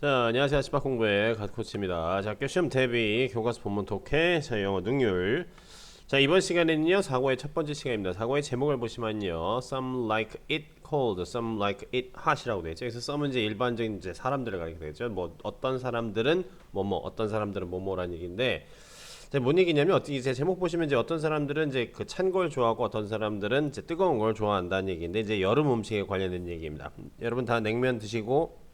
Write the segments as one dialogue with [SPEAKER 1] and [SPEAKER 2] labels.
[SPEAKER 1] 자, 안녕하세요. 아시파 공부의 갓코치입니다. 자, 학교 시험 대비 교과서 본문 독해, 자, 영어 능률. 자, 이번 시간에는요, 사고의 첫 번째 시간입니다. 사고의 제목을 보시면요, some like it cold, some like it hot이라고 되어 있죠. 그래서 some은 이제 일반적인 이제 사람들을 가리게 되죠. 뭐 어떤 사람들은 뭐뭐, 어떤 사람들은 뭐뭐라는 얘기인데, 자, 뭔 얘기냐면 어떻게 이제 제목 보시면 이제 어떤 사람들은 이제 그 찬 걸 좋아하고 어떤 사람들은 이제 뜨거운 걸 좋아한다는 얘기인데 이제 여름 음식에 관련된 얘기입니다. 여러분 다 냉면 드시고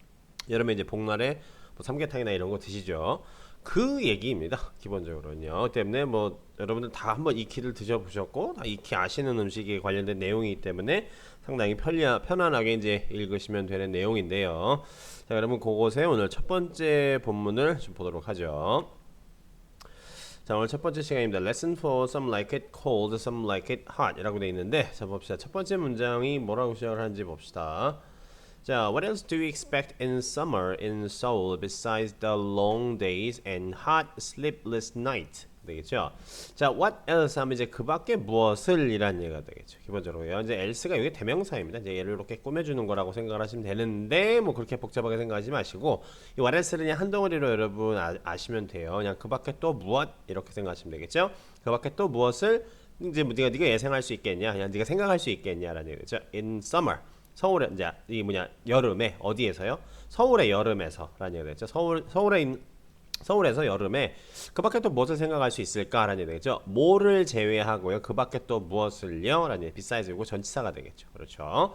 [SPEAKER 1] 여름에 이제 복날에 뭐 삼계탕이나 이런 거 드시죠. 그 얘기입니다. 기본적으로는요. 때문에 뭐 여러분들 다 한번 익히를 드셔보셨고 다 익히 아시는 음식에 관련된 내용이기 때문에 상당히 편안하게 이제 읽으시면 되는 내용인데요. 자, 여러분 그곳에 오늘 첫 번째 본문을 좀 보도록 하죠. 자, 오늘 첫 번째 시간입니다. Lesson for some like it cold, some like it hot 이라고 되어 있는데 자, 봅시다. 첫 번째 문장이 뭐라고 시작을 하는지 봅시다. 자, what else do you expect in summer in Seoul besides the long days and hot sleepless night? 되겠죠? 자, what else 하면 이제 그 밖에 무엇을 이란 얘기가 되겠죠. 기본적으로요. 이제 else가 이게 대명사입니다. 이제 얘를 이렇게 꾸며주는 거라고 생각을 하시면 되는데 뭐 그렇게 복잡하게 생각하지 마시고 이 what else를 그냥 한 덩어리로 여러분 아시면 돼요. 그냥 그 밖에 또 무엇 이렇게 생각하시면 되겠죠? 그 밖에 또 무엇을 이제 네가 예상할 수 있겠냐? 그냥 네가 생각할 수 있겠냐라는 얘기죠. In summer. 서울에 이제 이 뭐냐 여름에 어디에서요? 서울의 여름에서라는 얘기가 되죠. 서울에서 여름에 그 밖에 또 무엇을 생각할 수 있을까라는 얘기가 되겠죠. 뭐를 제외하고요. 그 밖에 또 무엇을요? 라는 얘기. besides 이고 전치사가 되겠죠. 그렇죠.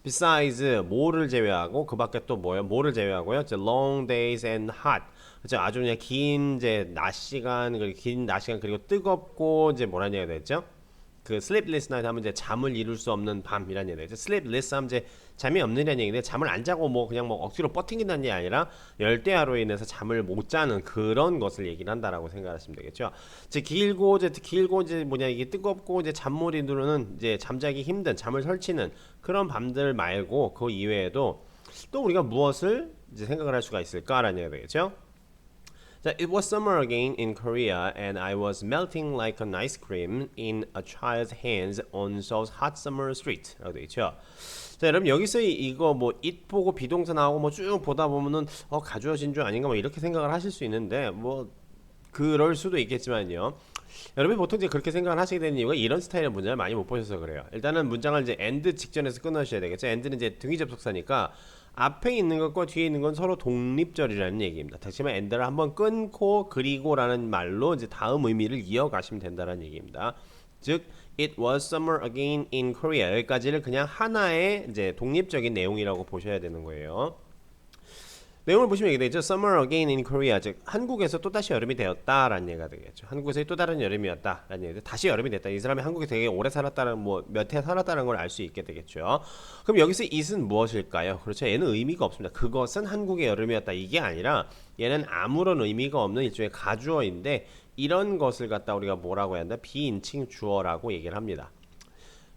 [SPEAKER 1] besides 뭐를 제외하고 그 밖에 또 뭐요? 뭐를 제외하고요? long days and hot. 그렇죠. 아주 그냥 긴 이제 낮 시간 그리고 뜨겁고 이제 뭐라는 얘기가 되겠죠? 그 sleepless night 하면 이제 잠을 이룰 수 없는 밤이라는 얘기죠. sleepless 하면 이제 잠이 없느냐는 얘기인데 잠을 안 자고 뭐 그냥 뭐 억지로 버팅긴다는 게 아니라 열대야로 인해서 잠을 못 자는 그런 것을 얘기를 한다라고 생각하시면 되겠죠. 이제 길고 이제 뭐냐 이게 뜨겁고 이제 잠 못 이루는 이제 잠자기 힘든 잠을 설치는 그런 밤들 말고 그 이외에도 또 우리가 무엇을 이제 생각을 할 수가 있을까라는 얘기가 되겠죠. 자, it was summer again in Korea and I was melting like an ice cream in a child's hands on Seoul's hot summer street. 라고 되어 있죠. 자, 여러분 여기서 이거 뭐 it 보고 비동사 나오고 뭐 쭉 보다 보면은 가주어 진주 아닌가 뭐 이렇게 생각을 하실 수 있는데 뭐 그럴 수도 있겠지만요. 여러분이 보통 이제 그렇게 생각을 하시게 되는 이유가 이런 스타일의 문장을 많이 못 보셔서 그래요. 일단은 문장을 이제 and 직전에서 끊으셔야 되겠죠. and는 이제 등위 접속사니까 앞에 있는 것과 뒤에 있는 건 서로 독립절이라는 얘기입니다. 다시만 and를 한번 끊고 그리고라는 말로 이제 다음 의미를 이어가시면 된다는 얘기입니다. 즉 it was summer again in Korea 여기까지를 그냥 하나의 이제 독립적인 내용이라고 보셔야 되는 거예요. 내용을 보시면 이게 되죠. Summer again in Korea, 즉 한국에서 또 다시 여름이 되었다라는 얘기가 되겠죠. 한국에서 또 다른 여름이었다라는 얘기. 다시 여름이 됐다. 이 사람이 한국에 되게 오래 살았다는 뭐 몇 해 살았다는 걸 알 수 있게 되겠죠. 그럼 여기서 it은 무엇일까요? 그렇죠. 얘는 의미가 없습니다. 그것은 한국의 여름이었다. 이게 아니라 얘는 아무런 의미가 없는 일종의 가주어인데 이런 것을 갖다 우리가 뭐라고 해야 한다? 비인칭 주어라고 얘기를 합니다.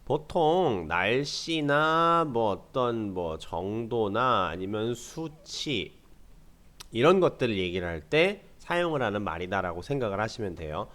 [SPEAKER 1] 보통 날씨나 뭐 어떤 뭐 정도나 아니면 수치 이런 것들을 얘기를 할 때 사용을 하는 말이다라고 생각을 하시면 돼요.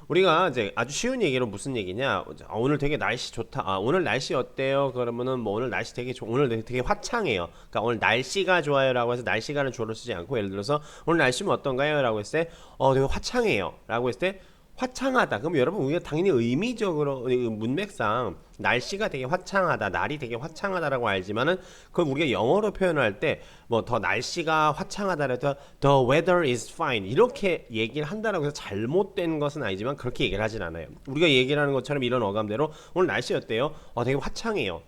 [SPEAKER 1] 우리가 이제 아주 쉬운 얘기로 무슨 얘기냐? 오늘 되게 날씨 좋다. 오늘 날씨 어때요? 그러면은 뭐 오늘 날씨 오늘 되게 화창해요. 그러니까 오늘 날씨가 좋아요라고 해서 날씨가는 주어를 쓰지 않고 예를 들어서 오늘 날씨는 어떤가요?라고 했을 때 되게 화창해요라고 했을 때 화창하다. 그럼 여러분 우리가 당연히 의미적으로 문맥상 날씨가 되게 화창하다, 날이 되게 화창하다라고 알지만은 그건 우리가 영어로 표현할 때 뭐 더 날씨가 화창하다라도 the weather is fine 이렇게 얘기를 한다라고 해서 잘못된 것은 아니지만 그렇게 얘기를 하진 않아요. 우리가 얘기를 하는 것처럼 이런 어감대로 오늘 날씨 어때요? 되게 화창해요.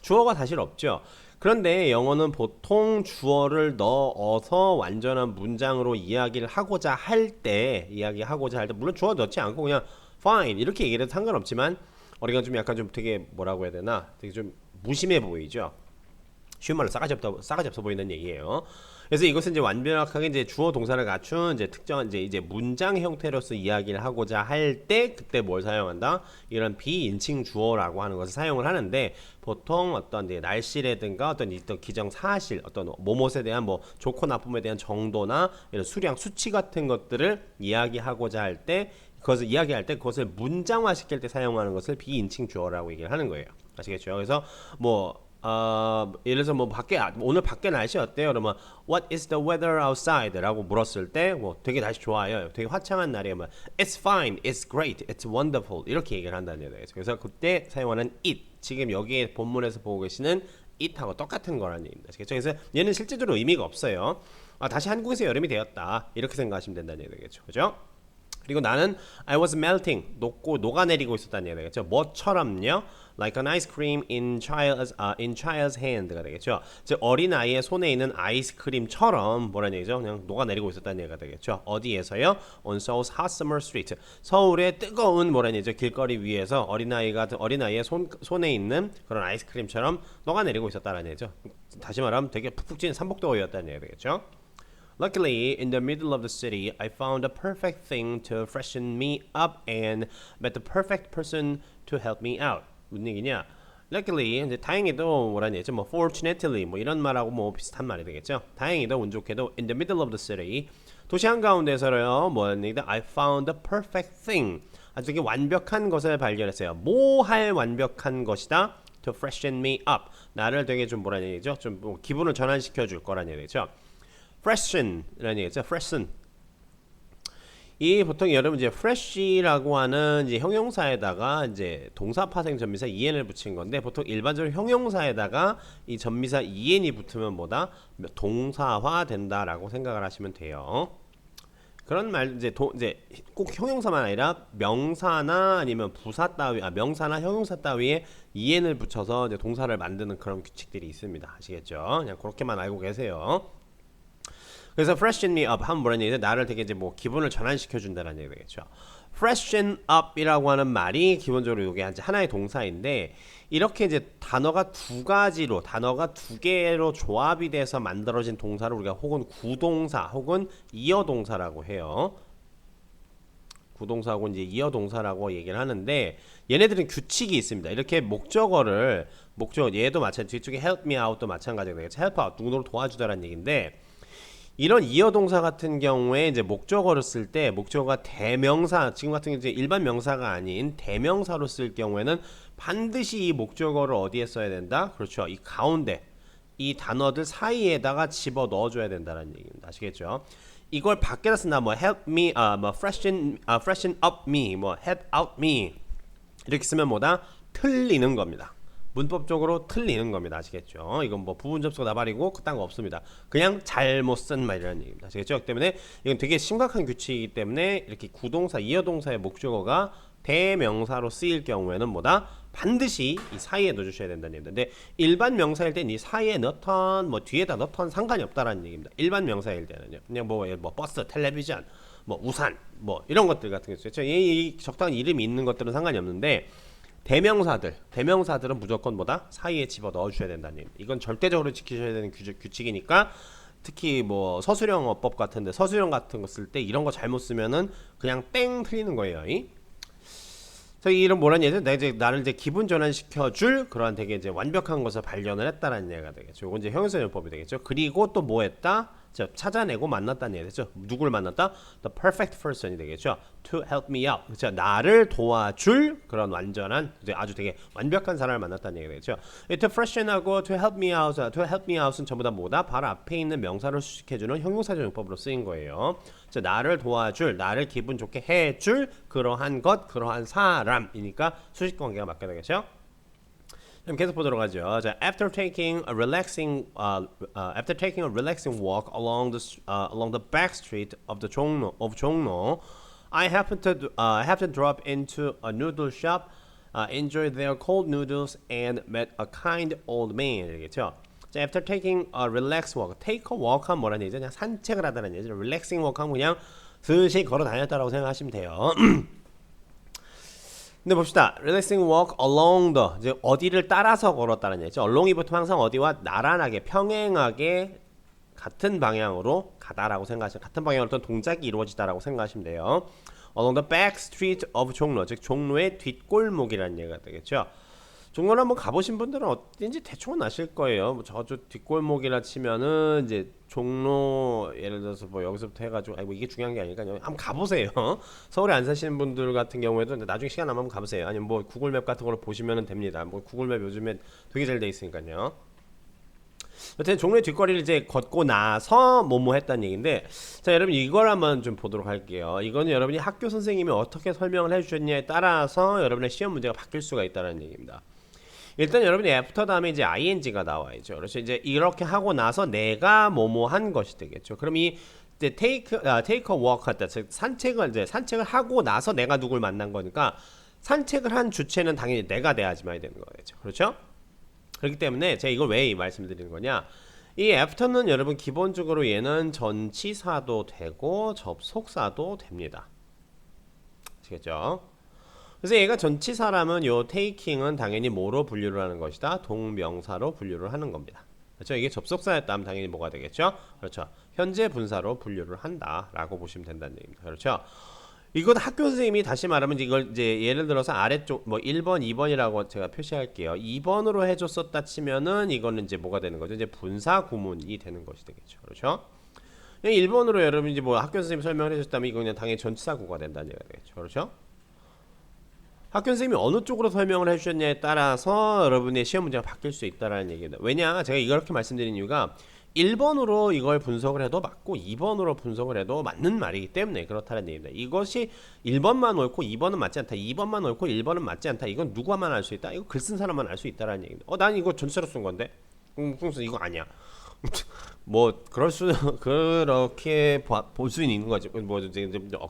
[SPEAKER 1] 주어가 사실 없죠. 그런데 영어는 보통 주어를 넣어서 완전한 문장으로 이야기를 하고자 할 때 물론 주어 넣지 않고 그냥 fine 이렇게 얘기를 해도 상관없지만 우리가 좀 약간 좀 되게 뭐라고 해야 되나 되게 좀 무심해 보이죠. 쉬운 말로 싸가지 없어 보이는 얘기예요. 그래서 이것은 이제 완벽하게 이제 주어 동사를 갖춘 이제 특정한 이제 문장 형태로서 이야기를 하고자 할 때 그때 뭘 사용한다? 이런 비인칭 주어라고 하는 것을 사용을 하는데 보통 어떤 날씨라든가 어떤 기정 사실 어떤 뭐뭇에 대한 뭐 좋고 나쁨에 대한 정도나 이런 수량 수치 같은 것들을 이야기하고자 할 때 그것을 문장화 시킬 때 사용하는 것을 비인칭 주어라고 얘기를 하는 거예요. 아시겠죠? 그래서 뭐 예를 들어서 뭐 오늘 밖에 날씨 어때요? 그러면 What is the weather outside? 라고 물었을 때 뭐 되게 날씨 좋아요. 되게 화창한 날이에요. 뭐, It's fine, it's great, it's wonderful 이렇게 얘기를 한다는 얘기예요. 그래서 그때 사용하는 it 지금 여기에 본문에서 보고 계시는 it하고 똑같은 거라는 얘기입니다. 그래서 얘는 실제적으로 의미가 없어요. 다시 한국에서 여름이 되었다 이렇게 생각하시면 된다는 얘기겠죠. 그죠? 그리고 나는 I was melting 녹아내리고 있었다는 얘기가 되겠죠. 뭐처럼요? Like an ice cream in child's hand가 되겠죠. 즉 어린 아이의 손에 있는 아이스크림처럼 뭐라는 얘기죠? 그냥 녹아내리고 있었다는 얘기가 되겠죠. 어디에서요? On Seoul's hot summer street. 서울의 뜨거운 뭐라는 얘기죠? 길거리 위에서 어린아이의 손에 있는 그런 아이스크림처럼 녹아내리고 있었다는 얘기죠. 다시 말하면 되게 푹푹 찐 삼복도였다는 얘기가 되겠죠. Luckily, in the middle of the city, I found the perfect thing to freshen me up and met the perfect person to help me out. 무슨 얘기냐? Luckily, 이제 다행히도 뭐라는 얘기죠? 뭐 fortunately 뭐 이런 말하고 뭐 비슷한 말이 되겠죠. 다행히도 운 좋게도 in the middle of the city 도시 한가운데서요. 뭐라는 얘기다? I found the perfect thing. 아주 되게 완벽한 것을 발견했어요. 뭐 할 완벽한 것이다? To freshen me up. 나를 되게 좀 뭐라는 얘기죠? 좀 뭐 기분을 전환시켜 줄 거라는 얘기죠. freshen이라는 얘기죠. freshen. 이 보통 여러분 이제 fresh라고 하는 이제 형용사에다가 이제 동사 파생 전미사 en을 붙인 건데 보통 일반적으로 형용사에다가 이 전미사 en이 붙으면 뭐다? 동사화 된다라고 생각을 하시면 돼요. 그런 말 이제 꼭 형용사만 아니라 명사나 아니면 부사 따위 명사나 형용사 따위에 en을 붙여서 이제 동사를 만드는 그런 규칙들이 있습니다. 아시겠죠? 그냥 그렇게만 알고 계세요. 그래서 freshen me up 하면 뭐라는 얘기죠? 나를 되게 이제 뭐 기분을 전환시켜 준다는 얘기 되겠죠. freshen up이라고 하는 말이 기본적으로 이게 하나의 동사인데 이렇게 이제 단어가 두 개로 조합이 돼서 만들어진 동사를 우리가 혹은 구동사 혹은 이어동사라고 해요. 구동사하고 이제 이어동사라고 얘기를 하는데 얘네들은 규칙이 있습니다. 이렇게 얘도 마찬가지 뒤쪽에 help me out도 마찬가지가 되겠죠. help out 누구를 도와주다라는 얘기인데 이런 이어동사 같은 경우에 이제 목적어를 쓸 때 목적어가 대명사 지금 같은 경우 이제 일반 명사가 아닌 대명사로 쓸 경우에는 반드시 이 목적어를 어디에 써야 된다? 그렇죠. 이 가운데 이 단어들 사이에다가 집어 넣어줘야 된다는 얘기입니다. 아시겠죠? 이걸 밖에다 쓴다 뭐 help me, 뭐 freshen up me, 뭐 help out me 이렇게 쓰면 뭐다? 틀리는 겁니다. 문법적으로 틀리는 겁니다. 아시겠죠? 이건 뭐 부분 접속 나발이고 그딴 거 없습니다. 그냥 잘못 쓴 말이라는 얘기입니다. 아시겠죠? 그렇기 때문에 이건 되게 심각한 규칙이기 때문에 이렇게 구동사, 이어동사의 목적어가 대명사로 쓰일 경우에는 뭐다? 반드시 이 사이에 넣어주셔야 된다는 얘기입니다. 근데 일반 명사일 때는 이 사이에 넣던 뭐 뒤에다 넣던 상관이 없다라는 얘기입니다. 일반 명사일 때는요. 그냥 뭐 버스, 텔레비전, 뭐 우산, 뭐 이런 것들 같은 게 있죠. 이 적당한 이름이 있는 것들은 상관이 없는데 대명사들은 무조건 뭐다? 사이에 집어 넣어주셔야 된다는 얘기입니다. 이건 절대적으로 지키셔야 되는 규칙이니까 특히 뭐 서술형 어법 같은데 서술형 같은 거 쓸 때 이런 거 잘못 쓰면은 그냥 땡 틀리는 거예요. 그래서 이런 뭐라는 얘기죠? 나를 이제 기분 전환시켜줄 그러한 되게 이제 완벽한 것을 발견을 했다라는 얘기가 되겠죠. 이건 이제 형용사용법이 되겠죠. 그리고 또 뭐 했다? 찾아내고 만났다는 얘기죠. 누굴 만났다? The perfect person이 되겠죠. To help me out. 그렇죠. 나를 도와줄 그런 완전한 아주 되게 완벽한 사람을 만났다는 얘기가 되겠죠. To freshen하고 to help me out은 전부 다 뭐다? 바로 앞에 있는 명사를 수식해주는 형용사적 용법으로 쓰인 거예요. 나를 도와줄, 나를 기분 좋게 해줄 그러한 것, 그러한 사람이니까 수식 관계가 맞게 되겠죠. 그럼 계속 보도록 하죠. 자, after taking a relaxing walk along the back street of Jongno, I happened to drop into a noodle shop, enjoyed their cold noodles, and met a kind old man. 되겠죠. 자, after taking a relaxed walk, take a walk 하면 뭐라는 얘기죠? 그냥 산책을 하다는 얘기죠. relaxing walk 하면 그냥 슬슬 걸어 다녔다라고 생각하시면 돼요. 근데 봅시다. relaxing walk along the 이제 어디를 따라서 걸었다는 얘기죠. along이 보통 항상 어디와 나란하게 평행하게 같은 방향으로 가다라고 생각하시면 같은 방향으로 어떤 동작이 이루어지다라고 생각하시면 돼요. along the back street of 종로 즉 종로의 뒷골목이라는 얘기가 되겠죠. 종로를 한번 가보신 분들은 어딘지 대충은 아실 거예요. 뭐 저쪽 뒷골목이라 치면은 이제 종로 예를 들어서 뭐 여기서부터 해가지고 아니 뭐 이게 중요한 게 아니니까요. 한번 가보세요. 서울에 안 사시는 분들 같은 경우에도 나중에 시간 나면 한번 가보세요. 아니면 뭐 구글맵 같은 걸로 보시면 됩니다. 뭐 구글맵 요즘에 되게 잘 돼 있으니까요. 여튼 종로의 뒷거리를 이제 걷고 나서 뭐뭐 했다는 얘기인데, 자 여러분 이걸 한번 좀 보도록 할게요. 이거는 여러분이 학교 선생님이 어떻게 설명을 해주셨냐에 따라서 여러분의 시험 문제가 바뀔 수가 있다는 얘기입니다. 일단 여러분이 애프터 다음에 이제 ing가 나와야죠. 그래서 이제 이렇게 하고 나서 내가 뭐뭐 한 것이 되겠죠. 그럼 이 이제 take a walk 했다. 즉 산책을 하고 나서 내가 누굴 만난 거니까 산책을 한 주체는 당연히 내가 돼야지만 되는 거겠죠. 그렇죠? 그렇기 때문에 제가 이걸 왜 말씀드리는 거냐? 이 애프터는 여러분 기본적으로 얘는 전치사도 되고 접속사도 됩니다. 아시겠죠? 그래서 얘가 전치사라면 요 taking은 당연히 뭐로 분류를 하는 것이다? 동명사로 분류를 하는 겁니다. 그렇죠? 이게 접속사였다면 당연히 뭐가 되겠죠? 그렇죠. 현재 분사로 분류를 한다라고 보시면 된다는 얘기입니다. 그렇죠? 이거 학교 선생님이 다시 말하면 이걸 이제 예를 들어서 아래쪽 뭐 1번, 2번이라고 제가 표시할게요. 2번으로 해줬었다 치면은 이거는 이제 뭐가 되는 거죠? 이제 분사 구문이 되는 것이 되겠죠. 그렇죠? 1번으로 여러분 이제 뭐 학교 선생님이 설명을 해줬다면 이거 그냥 당연히 전치사구가 된다는 얘기가 되겠죠. 그렇죠? 학교 선생님이 어느 쪽으로 설명을 해주셨냐에 따라서 여러분의 시험 문제가 바뀔 수 있다는 얘기입니다. 왜냐? 제가 이렇게 말씀드린 이유가 1번으로 이걸 분석을 해도 맞고 2번으로 분석을 해도 맞는 말이기 때문에 그렇다는 얘기입니다. 이것이 1번만 옳고 2번은 맞지 않다. 2번만 옳고 1번은 맞지 않다. 이건 누가만 알 수 있다. 이거 글 쓴 사람만 알 수 있다는 얘기입니다. 난 이거 전체로 쓴 건데. 그래서 이거 아니야. 뭐 그렇게 볼 수 있는 거죠. 뭐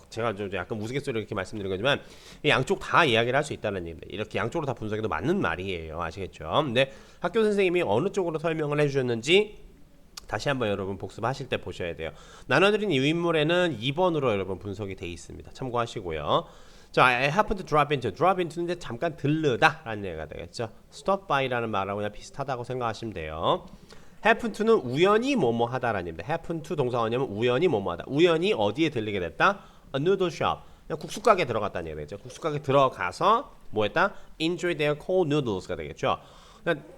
[SPEAKER 1] 제가 좀 약간 우스갯소리로 이렇게 말씀드린 거지만 양쪽 다 이야기를 할 수 있다는 얘기입니다. 이렇게 양쪽으로 다 분석해도 맞는 말이에요. 아시겠죠? 근데 학교 선생님이 어느 쪽으로 설명을 해주셨는지 다시 한번 여러분 복습하실 때 보셔야 돼요. 나눠드린 유인물에는 2번으로 여러분 분석이 돼 있습니다. 참고하시고요. 자, I happen to drop into. drop into인데 잠깐 들르다 라는 얘기가 되겠죠. stop by라는 말하고 그냥 비슷하다고 생각하시면 돼요. happen to는 우연히 뭐뭐 하다라는 얘기입니다. happen to 동사원이면 우연히 뭐뭐 하다. 우연히 어디에 들리게 됐다? A noodle shop. 그냥 국수가게 들어갔다는 얘기가 되죠. 국수가게 들어가서 뭐 했다? enjoy their cold noodles가 되겠죠.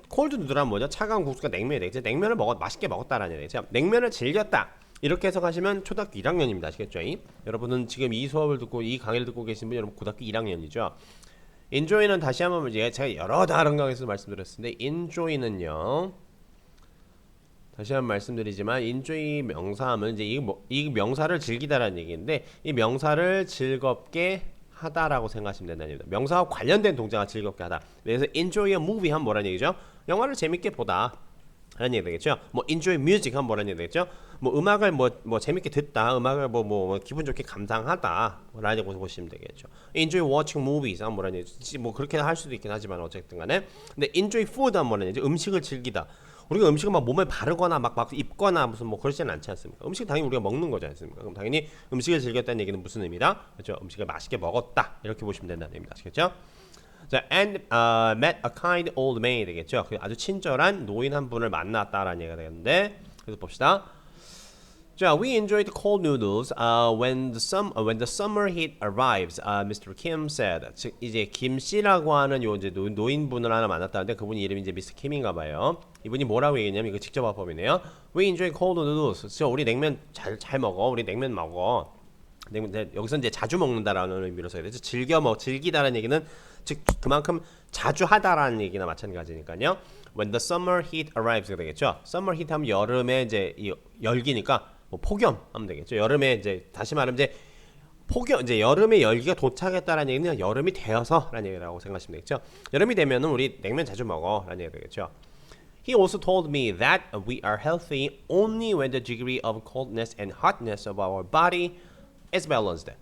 [SPEAKER 1] 콜드 누드란 뭐죠? 차가운 국수가 냉면이 되겠죠. 냉면을 맛있게 먹었다라는 얘기죠. 냉면을 즐겼다. 이렇게 해석하시면 초등학교 1학년입니다. 아시겠죠? 여러분은 지금 이 수업을 듣고 이 강의를 듣고 계신 분 여러분 고등학교 1학년이죠. enjoy는 다시 한번 제가 여러 다른 강의에서 말씀드렸는데 enjoy는요. 다시 한번 말씀드리지만 enjoy 명사하면 이제 이 명사를 즐기다라는 얘기인데 이 명사를 즐겁게 하다라고 생각하시면 된다는 얘기입니다. 명사와 관련된 동작을 즐겁게 하다. 그래서 enjoy a movie 하면 뭐라는 얘기죠? 영화를 재밌게 보다 라는 얘기 되겠죠. 뭐 enjoy music 하면 뭐라는 얘기 되겠죠? 뭐 음악을 뭐 재밌게 듣다, 음악을 뭐 기분 좋게 감상하다 라고 보시면 되겠죠. enjoy watching movies 하면 뭐라는 얘기죠? 뭐 그렇게 할 수도 있긴 하지만 어쨌든 간에 근데 enjoy food 하면 뭐라는 얘기죠? 음식을 즐기다. 우리가 음식을 막 몸에 바르거나 막 입거나 무슨 뭐 그러지는 않지 않습니까? 음식 당연히 우리가 먹는 거지 않습니까? 그럼 당연히 음식을 즐겼다는 얘기는 무슨 의미다? 그렇죠? 음식을 맛있게 먹었다 이렇게 보시면 된다는 의미입니다. 아시겠죠? 자, and met a kind old man 되겠죠? 아주 친절한 노인 한 분을 만났다라는 얘기가 되겠는데 그래서 봅시다. 자, we enjoyed cold noodles when the summer heat arrives. Mr. Kim said. 즉 이제 김 씨라고 하는 요 이제 노인분을 하나 만났다는데 그분이 이름이 이제 미스터 킴인가 봐요. 이분이 뭐라고 얘기했냐면 이거 직접 화법이네요. We enjoy cold noodles. 저 우리 냉면 잘 먹어. 우리 냉면 먹어. 여기서 이제 자주 먹는다라는 의미로 써야 되죠. 즐기다라는 얘기는 즉 그만큼 자주 하다라는 얘기나 마찬가지니까요. When the summer heat arrives가 되겠죠. Summer heat 하면 여름에 이제 이 열기니까 뭐 폭염 하면 되겠죠. 여름에 이제 다시 말하면 이제 여름에 열기가 도착했다라는 얘기는 여름이 되어서라는 얘기라고 생각하시면 되겠죠. 여름이 되면은 우리 냉면 자주 먹어라는 얘기가 되겠죠. He also told me that we are healthy only when the degree of coldness and hotness of our body is balanced.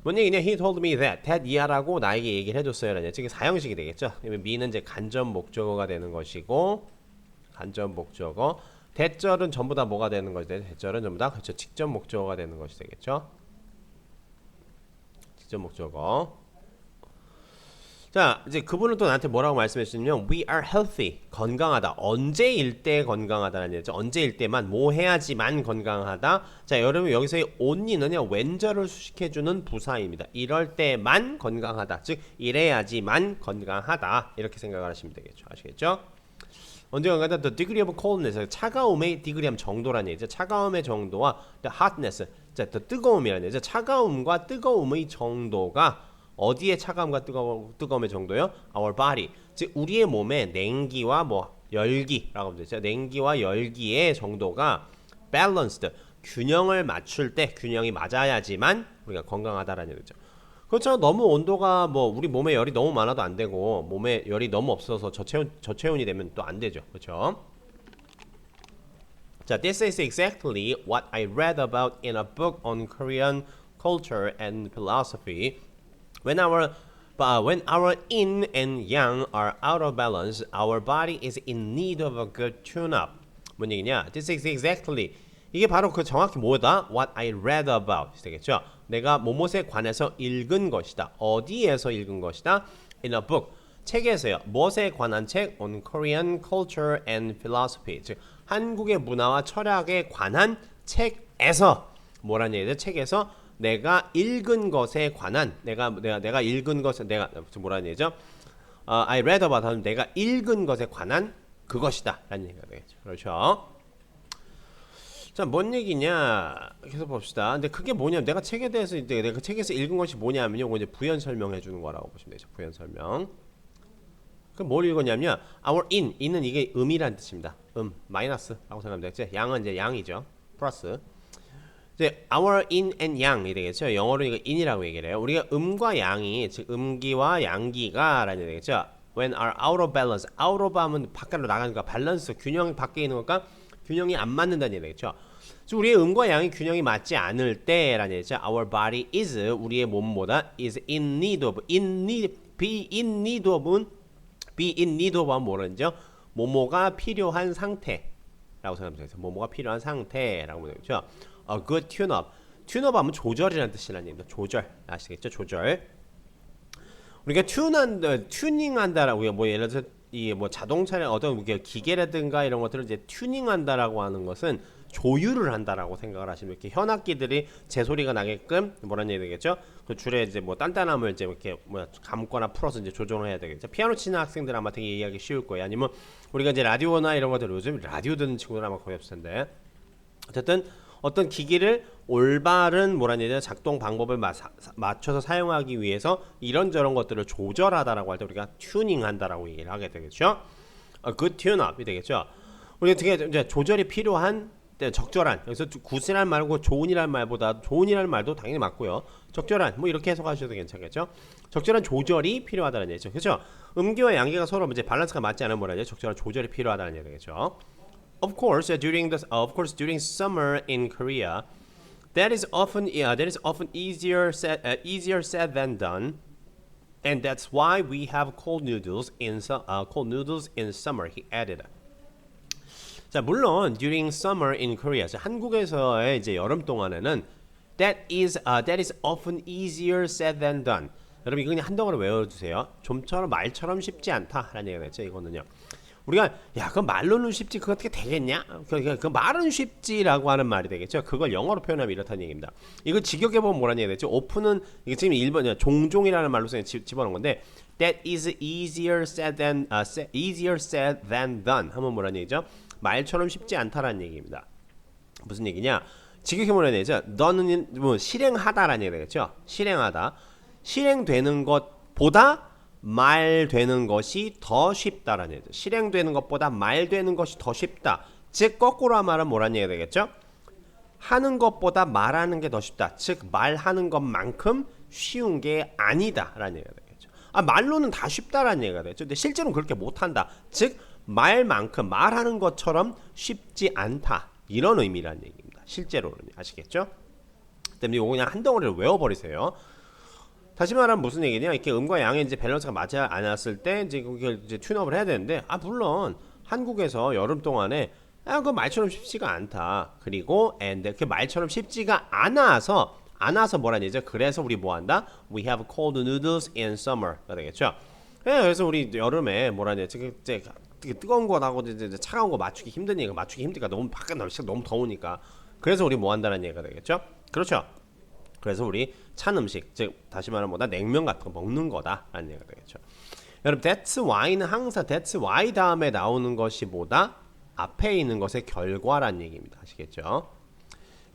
[SPEAKER 1] 뭔 얘기냐? He told me that 이하라고 나에게 얘기를 해줬어요. 라는 즉 사형식이 되겠죠. me는 이제 간접 목적어가 되는 것이고 간접 목적어. 대절은 전부 다 뭐가 되는 것이 되죠? 대절은 전부 다 그렇죠. 직접 목적어가 되는 것이 되겠죠. 직접 목적어. 자, 이제 그분은 또 나한테 뭐라고 말씀했냐면 We are healthy. 건강하다. 언제일 때 건강하다는 얘기죠. 언제일 때만 뭐 해야지만 건강하다. 자, 여러분 여기서의 only는요. 웬절을 수식해주는 부사입니다. 이럴 때만 건강하다. 즉 이래야지만 건강하다. 이렇게 생각을 하시면 되겠죠. 아시겠죠? 언제 건강하다. The degree of coldness. 차가움의 degree하면 정도라는 얘기죠. 차가움의 정도와 the hotness. 자, the 뜨거움이라는 얘기죠. 차가움과 뜨거움의 정도가 어디에 차가움과 뜨거움의 정도요? Our body. 즉 우리의 몸에 냉기와 뭐 열기라고 하면 되죠. 냉기와 열기의 정도가 balanced. 균형을 맞출 때 균형이 맞아야지만 우리가 건강하다라는 얘기죠. 그렇죠. 너무 온도가 뭐 우리 몸에 열이 너무 많아도 안 되고 몸에 열이 너무 없어서 저체온이 되면 또 안 되죠. 그렇죠? 자, this is exactly what I read about in a book on Korean culture and philosophy. When our yin and yang are out of balance, our body is in need of a good tune-up. 뭔 얘기냐? This is exactly. 이게 바로 그 정확히 뭐다? What I read about. 되겠죠? 내가 뭐뭇에 관해서 읽은 것이다. 어디에서 읽은 것이다? In a book. 책에서요. 무엇에 관한 책? On Korean culture and philosophy. 즉 한국의 문화와 철학에 관한 책에서 뭐라는 얘기죠? 책에서 내가 읽은 것에 관한 내가 읽은 것에 내가 뭐라는 얘기죠? I read about 하면 내가 읽은 것에 관한 그것이다 라는 얘기가 되겠죠. 그렇죠? 자, 뭔 얘기냐? 계속 봅시다. 근데 그게 뭐냐면 내가 책에 대해서 내가 그 책에서 읽은 것이 뭐냐면요. 이거 이제 부연 설명해 주는 거라고 보시면 되죠. 부연 설명. 그럼 뭘 읽었냐면 our in은 이게 음이란 뜻입니다. 마이너스라고 생각하면 되겠죠. 양은 이제 양이죠. 플러스. 이제 our yin and yang이 되겠죠. 영어로 이거 in이라고 얘기를 해요. 우리가 음과 양이 즉 음기와 양기가 라는 얘기죠. When are out of balance. out of 하면 바깥으로 나가는 거 밸런스 균형이 밖에 있는 것과 균형이 안 맞는다는 얘기죠. 즉 우리의 음과 양이 균형이 맞지 않을 때라는 얘기죠. Our body is 우리의 몸보다 is in need of be in need of은 be in need of 하면 뭐라는죠? 모모가 필요한 상태라고 생각하면 되겠죠. 모모가 필요한 상태라고 보면 되겠죠. A good tune-up. tune-up 하면 조절이라는 뜻이라는 얘기입니다. 조절. 아시겠죠? 조절. 우리가 튜닝한다라고 뭐 예를 들어서 이 뭐 자동차의 어떤 기계라든가 이런 것들을 이제 튜닝한다라고 하는 것은 조율을 한다라고 생각을 하시면 이렇게 현악기들이 제 소리가 나게끔 뭐라는 얘기 되겠죠? 그 줄에 이제 뭐 단단함을 이제 이렇게 뭐 감거나 풀어서 이제 조정을 해야 되겠죠. 피아노 치는 학생들 아마 되게 이해하기 쉬울 거예요. 아니면 우리가 이제 라디오나 이런 것들 요즘 라디오 듣는 친구들 아마 거의 없을 텐데 어쨌든 어떤 기기를 올바른 뭐라는 얘기냐 작동 방법을 맞춰서 사용하기 위해서 이런저런 것들을 조절하다라고 할 때 우리가 튜닝한다라고 얘기를 하게 되겠죠. good tune-up이 되겠죠. 우리가 되게 이제 조절이 필요한 적절한 여기서 굿이라는 말고 좋은이라는 말보다 좋은이라는 말도 당연히 맞고요. 적절한 뭐 이렇게 해석하셔도 괜찮겠죠. 적절한 조절이 필요하다는 얘기죠. 그렇죠. 음기와 양기가 서로 이제 밸런스가 맞지 않으면 뭐라 하죠? 적절한 조절이 필요하다는 얘기겠죠. Of course, during summer in Korea, that is often easier said than done, and that's why we have cold noodles in summer. He added. 자, 물론 during summer in Korea, 한국에서의 이제 여름 동안에는 that is often easier said than done. 여러분 이거 그냥 한 덩어리 외워주세요. 좀처럼 말처럼 쉽지 않다라는 얘기가 있죠. 이거는요. 우리가 야, 그 말로는 쉽지 그거 어떻게 되겠냐? 그 말은 쉽지라고 하는 말이 되겠죠. 그걸 영어로 표현하면 이렇다는 얘기입니다. 이거 직역해 보면 뭐라는 얘기가 되죠? 오픈은 이게 지금 1번이야. 종종이라는 말로 집어넣은 건데 that is easier said than done 하면 뭐라는 얘기죠? 말처럼 쉽지 않다라는 얘기입니다. 무슨 얘기냐? 직역해 보는 얘기죠. 너는 뭐 실행하다라는 얘기가 되겠죠. 실행하다. 실행되는 것보다 말되는 것이 더 쉽다라는 얘기죠. 실행되는 것보다 말되는 것이 더 쉽다. 즉 거꾸로 말하면 뭐라는 얘기가 되겠죠? 하는 것보다 말하는 게 더 쉽다. 즉 말하는 것만큼 쉬운 게 아니다라는 얘기가 되겠죠. 말로는 다 쉽다라는 얘기가 되겠죠. 근데 실제로는 그렇게 못한다. 즉 말만큼 말하는 것처럼 쉽지 않다. 이런 의미라는 얘기입니다. 실제로는 아시겠죠? 때문에 이거 그냥 한 덩어리를 외워버리세요. 다시 말하면 무슨 얘기냐? 이렇게 음과 양의 이제 밸런스가 맞지 않았을 때 이제 그걸 이제 튠업을 해야 되는데 물론 한국에서 여름 동안에 그 말처럼 쉽지가 않다. 그리고 and 그 말처럼 쉽지가 않아서 뭐라는 얘기죠? 그래서 우리 뭐 한다? We have cold noodles in summer가 되겠죠. 그래서 우리 여름에 뭐라냐 이제 뜨거운 거하고 이제 차가운 거 맞추기 힘드니까 맞추기 힘드니까 너무 밖에 날씨가 너무 더우니까 그래서 우리 뭐 한다는 얘기가 되겠죠? 그렇죠? 그래서 우리 찬 음식 즉 다시 말하면 뭐다 냉면 같은 거 먹는 거다라는 얘기가 되겠죠. 여러분 that's why는 항상 that's why 다음에 나오는 것이 뭐다? 앞에 있는 것의 결과란 얘기입니다. 아시겠죠?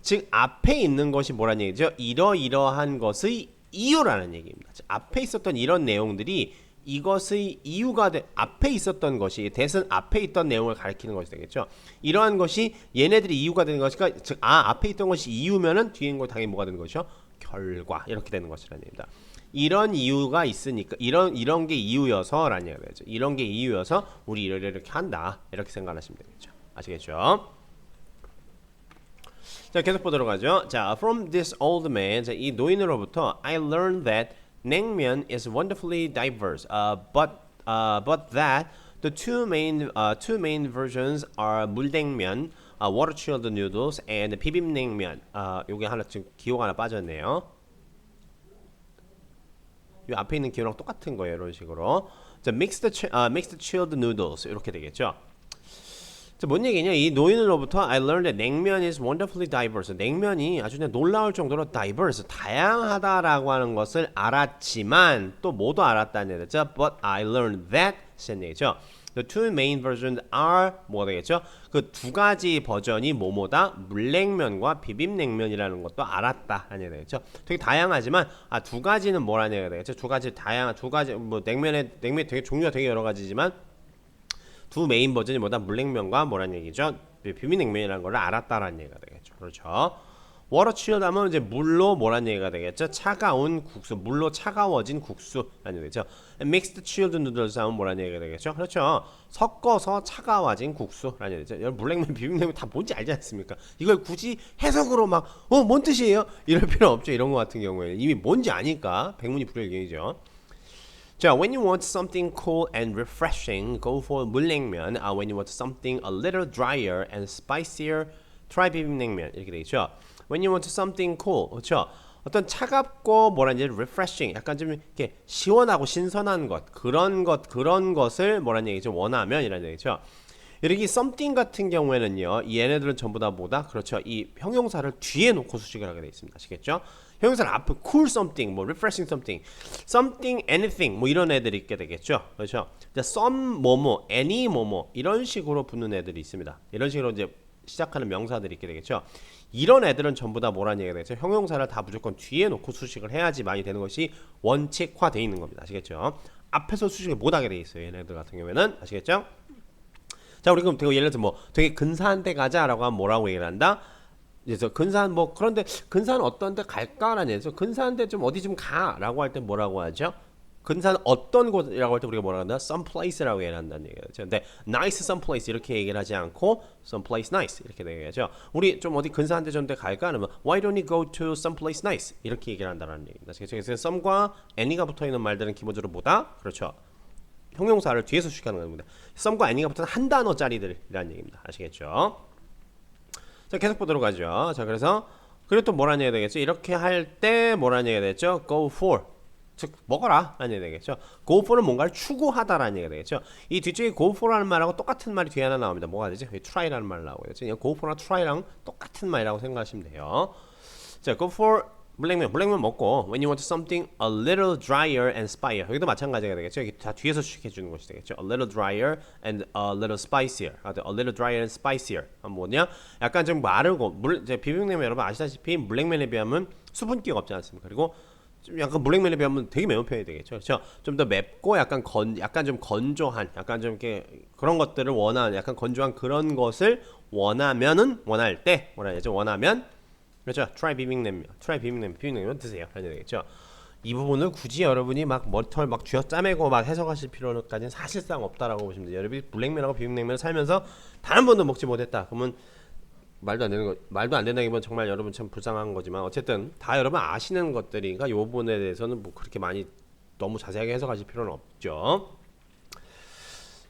[SPEAKER 1] 즉 앞에 있는 것이 뭐란 얘기죠? 이러이러한 것의 이유라는 얘기입니다. 즉, 앞에 있었던 이런 내용들이 이것의 이유가 앞에 있었던 것이 that은 앞에 있던 내용을 가리키는 것이 되겠죠. 이러한 것이 얘네들이 이유가 되는 것이니까 즉 앞에 있던 것이 이유면은 뒤에 있는 거 당연히 뭐가 되는 것이죠? 결과 이렇게 되는 것이라는 얘기입니다. 이런 이유가 있으니까 이런 게 이유여서라는 얘기가 되죠. 이런 게 이유여서 우리 이렇게 한다 이렇게 생각하시면 되겠죠. 아시겠죠? 자 계속 보도록 하죠. 자 from this old man 자, 이 노인으로부터 I learned that 냉면 is wonderfully diverse, but that the two main versions are 물냉면, water-chilled noodles, and 비빔냉면. 요게 하나 지금 기호가 하나 빠졌네요. 요 앞에 있는 기호랑 똑같은 거예요, 이런 식으로. 자, mixed chilled noodles 이렇게 되겠죠. 자, 뭔 얘기냐? 이 노인으로부터 I learned that 냉면 is wonderfully diverse. 냉면이 아주 그냥 놀라울 정도로 diverse, 다양하다라고 하는 것을 알았지만 또 뭐도 알았다는 얘기죠. But I learned that 라는 얘기죠. The two main versions are 뭐가 되겠죠? 그 두 가지 버전이 뭐뭐다? 물냉면과 비빔냉면이라는 것도 알았다라는 얘기가 되겠죠. 되게 다양하지만 두 가지는 뭐라는 얘기가 되겠죠? 두 가지 뭐 냉면 되게 종류가 되게 여러 가지지만 두 메인 버전이 뭐다? 물냉면과 뭐란 얘기죠? 비빔냉면이라는 걸 알았다라는 얘기가 되겠죠. 그렇죠? 워터 chilled 하면 이제 물로 뭐란 얘기가 되겠죠? 차가운 국수, 물로 차가워진 국수라는 얘기죠. mixed chilled noodles 하면 뭐란 얘기가 되겠죠? 그렇죠? 섞어서 차가워진 국수라는 얘기죠. 여러분 물냉면, 비빔냉면 다 뭔지 알지 않습니까? 이걸 굳이 해석으로 막 뭔 뜻이에요? 이럴 필요 없죠. 이런 거 같은 경우에 이미 뭔지 아니까 백문이 불여일견이죠. 자, when you want something cool and refreshing, go for 물냉면. When you want something a little drier and spicier, try 비빔냉면. 이렇게 되겠죠. When you want something cool, 그렇죠? 어떤 차갑고 뭐라는지 refreshing, 약간 좀 이렇게 시원하고 신선한 그런 것을 뭐라는 얘기죠? 원하면이라는 얘기죠. 이렇게 something 같은 경우에는요, 얘네들은 전부 다 뭐다? 그렇죠. 이 형용사를 뒤에 놓고 수식을 하게 되어 있습니다. 아시겠죠? 형용사를 앞에 cool something, 뭐 refreshing something, something, anything, 뭐 이런 애들이 있게 되겠죠. 그렇죠? some 뭐뭐, any 뭐뭐 이런 식으로 붙는 애들이 있습니다. 이런 식으로 이제 시작하는 명사들이 있게 되겠죠. 이런 애들은 전부 다 뭐라는 얘기가 되겠죠. 형용사를 다 무조건 뒤에 놓고 수식을 해야지 많이 되는 것이 원칙화되어 있는 겁니다. 아시겠죠? 앞에서 수식을 못하게 되어 있어요. 얘네들 같은 경우에는 아시겠죠? 자, 우리 그럼 예를 들어 뭐 되게 근사한 데 가자라고 하면 뭐라고 얘기를 한다? 그래서 근사한 뭐 그런데 근사한 어떤 데 갈까라는 얘기죠. 근사한 데 좀 어디 좀 가라고 할 때 뭐라고 하죠? 근사한 어떤 곳이라고 할 때 우리가 뭐라고 한다? some place라고 얘기를 한다는 얘기죠. 근데 nice some place 이렇게 얘기를 하지 않고 some place nice 이렇게 얘기하죠. 우리 좀 어디 근사한 데 좀 데 갈까? 하면 why don't you go to some place nice 이렇게 얘기를 한다는 얘기입니다. 그래서 some과 any가 붙어 있는 말들은 기본적으로 뭐다? 그렇죠. 형용사를 뒤에서 수식하는 겁니다. some과 any가 붙은 한 단어짜리들이라는 얘기입니다. 아시겠죠? 자, 계속 보도록 하죠. 자, 그리고 또 뭐라는 얘기가 되겠죠? 이렇게 할 때 뭐라는 얘기가 되겠죠? go for. 즉 먹어라 라는 얘기가 되겠죠. go for는 뭔가를 추구하다라는 얘기가 되겠죠. 이 뒤쪽에 go for라는 말하고 똑같은 말이 뒤에 하나 나옵니다. 뭐가 되죠? try라는 말 나오고요. 그냥 go for나 try랑 똑같은 말이라고 생각하시면 돼요. 자, go for 물냉면 먹고 when you want something a little drier and spicier 여기도 마찬가지가 되겠죠. 여기 다 뒤에서 수식해 주는 것이 되겠죠. a little drier and a little spicier. a little drier and spicier. 뭐냐? 약간 좀 마르고 비빔냉면 여러분 아시다시피 물냉면에 비하면 수분기가 없지 않습니까? 그리고 좀 약간 물냉면에 비하면 되게 매운 편이 되겠죠. 그렇죠? 좀 더 맵고 약간 좀 건조한, 약간 좀 이렇게 그런 것들을 원하는, 약간 건조한 그런 것을 원할 때 뭐라 해야죠? 원하면 그렇죠. try 비빔냉면 드세요. 라는 얘기겠죠. 이 부분을 굳이 여러분이 막 머리털 막 쥐어짜매고 막 해석하실 필요까지는 사실상 없다라고 보시면 돼요. 여러분이 물냉면하고 비빔냉면을 살면서 단 한 번도 먹지 못했다. 그러면 말도 안 된다기보다 정말 여러분 참 불쌍한 거지만 어쨌든 다 여러분 아시는 것들이니까 이 부분에 대해서는 뭐 그렇게 많이 너무 자세하게 해석하실 필요는 없죠.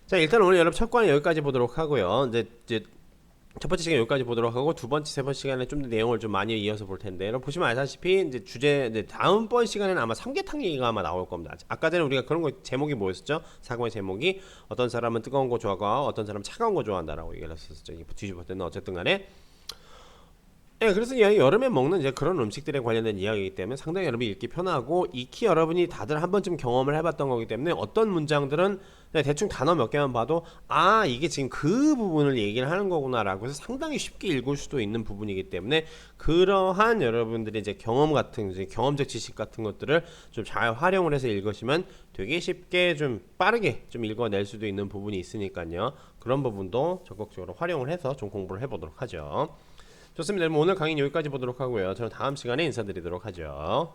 [SPEAKER 1] 자, 일단 오늘 여러분 첫 관은 여기까지 보도록 하고요. 이제 첫 번째 시간 여기까지 보도록 하고 두 번째, 세 번째 시간에 좀 더 내용을 좀 많이 이어서 볼 텐데 여러분 보시면 알다시피 이제 주제 이제 다음번 시간에는 아마 삼계탕 얘기가 아마 나올 겁니다. 아까 전에 우리가 그런 거 제목이 뭐였었죠? 사고의 제목이 어떤 사람은 뜨거운 거 좋아하고 어떤 사람은 차가운 거 좋아한다라고 얘기를 했었죠. 뒤집었을 때는 어쨌든 간에 예, 그래서 여름에 먹는 이제 그런 음식들에 관련된 이야기이기 때문에 상당히 여러분이 읽기 편하고 익히 여러분이 다들 한 번쯤 경험을 해봤던 거기 때문에 어떤 문장들은 그냥 대충 단어 몇 개만 봐도 아 이게 지금 그 부분을 얘기를 하는 거구나라고 해서 상당히 쉽게 읽을 수도 있는 부분이기 때문에 그러한 여러분들의 이제 경험 같은 이제 경험적 지식 같은 것들을 좀 잘 활용을 해서 읽으시면 되게 쉽게 좀 빠르게 좀 읽어낼 수도 있는 부분이 있으니까요. 그런 부분도 적극적으로 활용을 해서 좀 공부를 해보도록 하죠. 좋습니다. 오늘 강의는 여기까지 보도록 하고요. 저는 다음 시간에 인사드리도록 하죠.